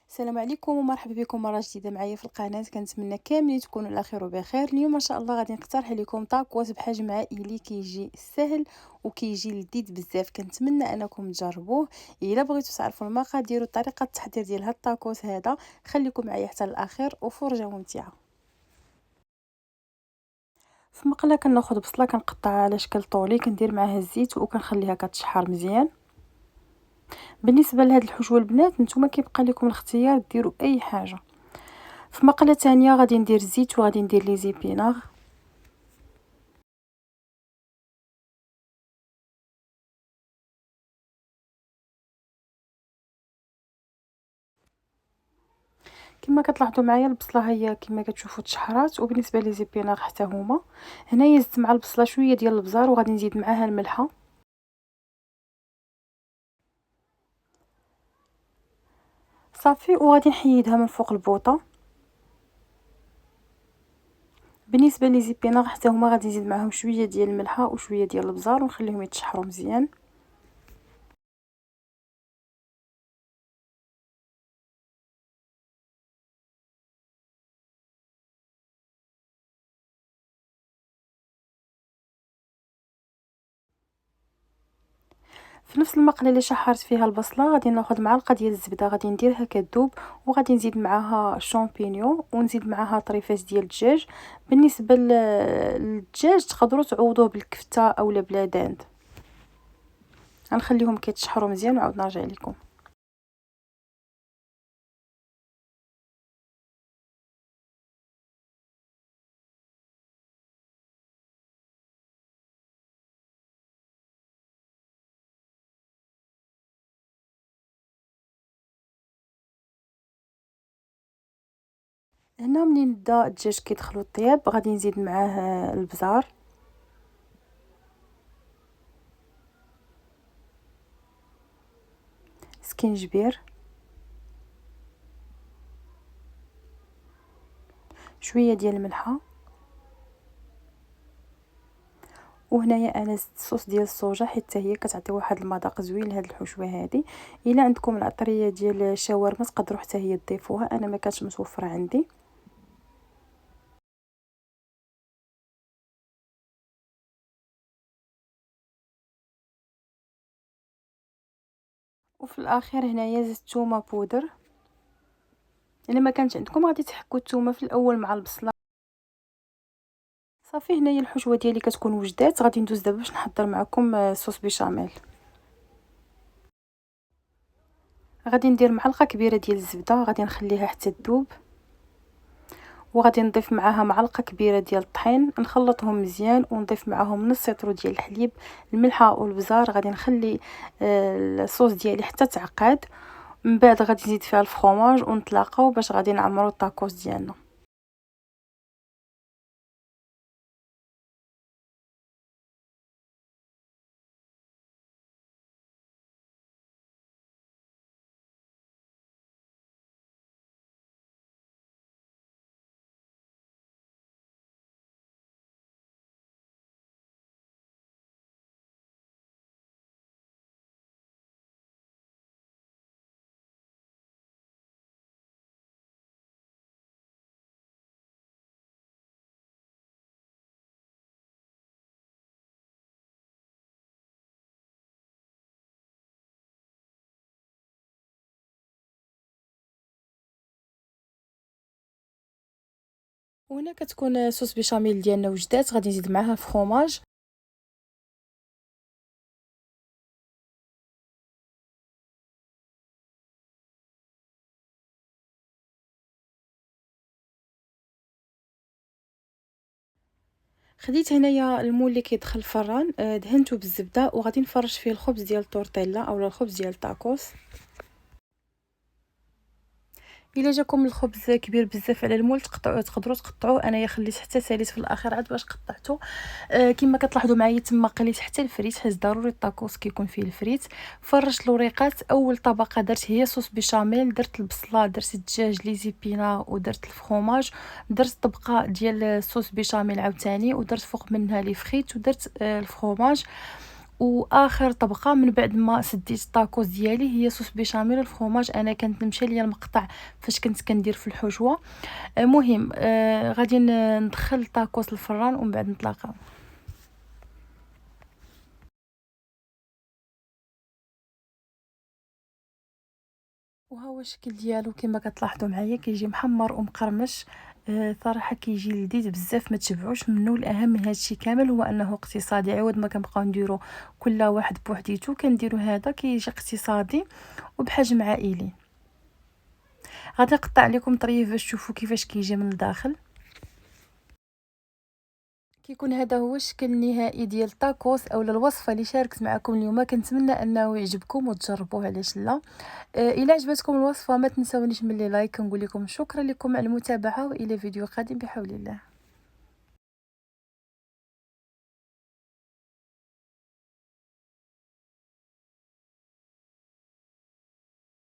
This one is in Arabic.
السلام عليكم ومرحبا بكم مره جديده معايا في القناه. كنتمنى كاملين تكونوا على خير وبخير. اليوم ما شاء الله غادي نقترح لكم طاكوس بحجم عائلي كيجي سهل وكيجي لذيذ بزاف. كنتمنى انكم تجربوه. الا بغيتوا تعرفوا المقادير وطريقه التحضير ديال هاد الطاكوس هذا خليكم معايا حتى الاخير وفرجه ممتعه. في مقله كناخذ بصله كنقطعها على شكل طولي، كندير معاها الزيت وكنخليها كتشحر مزيان. بالنسبه لهاد الحشوه البنات نتوما كيبقى لكم الاختيار ديروا اي حاجه. في مقله ثانيه غادي ندير الزيت وغادي ندير لي زيبينار. كما كتلاحظوا معايا البصله هي كما كتشوفوا تشحرات، وبالنسبه لي زيبينار حتى هما. هنايا زدت مع البصله شويه ديال البزار وغادي نزيد معاها الملحه صافي، وغادي نحيدها من فوق البوطه. بالنسبه لي زيبينار حتى هما غادي نزيد معاهم شويه ديال الملحه وشويه ديال البزار ونخليهم يتشحروا مزيان. في نفس المقله اللي شحرت فيها البصله غادي ناخذ معلقه ديال الزبده، غادي نديرها كتذوب وغادي نزيد معاها الشامبينيون ونزيد معاها طريفات ديال الدجاج. بالنسبه للدجاج تقدروا تعوضوه بالكفته اولا بلا داند. غنخليهم كيتشحروا مزيان وعاود نرجع لكم. هنا منين بدا الدجاج كيدخلو الطياب غادي نزيد معاه البزار، سكينجبير، شويه ديال الملحه، وهنايا انا زدت صوص ديال الصوجا حيت حتى هي كتعطي واحد المذاق زوين لهاد الحشوه هذه. الا عندكم العطريه ديال الشاورما تقدروا حتى هي تضيفوها، انا ما كانتش متوفره عندي. وفي الاخير هنايا زدت تومه بودر. الا ما كانش عندكم غادي تحكوا الثومه في الاول مع البصله. صافي هنايا الحشوه ديالي كتكون وجدات. غادي ندوز دابا باش نحضر معكم صوص بيشاميل. غادي ندير معلقه كبيره ديال الزبده، غادي نخليها حتى تذوب، وغادي نضيف معاها معلقه كبيره ديال الطحين، نخلطهم مزيان ونضيف معاهم نص سيطرو ديال الحليب، الملحه والبزار. غادي نخلي الصوص ديالي حتى تعقد. من بعد غادي نزيد فيها الفرomاج ونتلاقاو باش غادي نعمرو الطاكوس ديالنا. وهنا كتكون صوص بيشاميل ديالنا وجدات. غادي نزيد معاها فرomاج. خديت هنايا المول اللي كيدخل الفران، دهنته بالزبده وغادي نفرش فيه الخبز ديال التورتيلا اولا الخبز ديال الطاكوس. الا جاكم الخبز كبير بزاف على المول تقدروا تقطعوه. انايا خليت حتى ساليت في الاخر عاد باش قطعته. كما كتلاحظوا معايا تما قليت حتى الفريت حيت ضروري الطاكوس كيكون فيه الفريت. فرشت الوريقات. اول طبقه درت هي صوص بيشاميل، درت البصله، درت الدجاج لي زيبينا ودرت الفرomاج، درت طبقه ديال الصوص بيشاميل عاوتاني ودرت فوق منها لي فريت ودرت الفرomاج. واخر طبقه من بعد ما سديت الطاكوس ديالي هي صوص بيشاميل الفرomاج. انا كانت مشى ليا المقطع فاش كنت كندير في الحشوه. مهم غادي ندخل الطاكوس الفران ومن بعد نطلقه. وها هو الشكل ديالو كما كتلاحظوا معايا، كيجي محمر ومقرمش. صراحه كيجي لذيذ بزاف، ما تشبعوش منه. الاهم من هادشي كامل هو انه اقتصادي، عوض ما كنبقاو نديرو كل واحد بوحديتو كنديرو هذا كيجي اقتصادي وبحجم عائلي. غادي نقطع لكم طريف باش تشوفوا كيفاش كيجي من الداخل. كيكون هذا هو الشكل النهائي ديال الطاكوس اولا الوصفه اللي شاركت معكم اليوم. كنتمنى انه يعجبكم وتجربوه، علاش لا. الى عجبتكم الوصفه ما تنسونيش من لي لايك. كنقول لكم شكرا لكم على المتابعه، والى فيديو قادم بحول الله.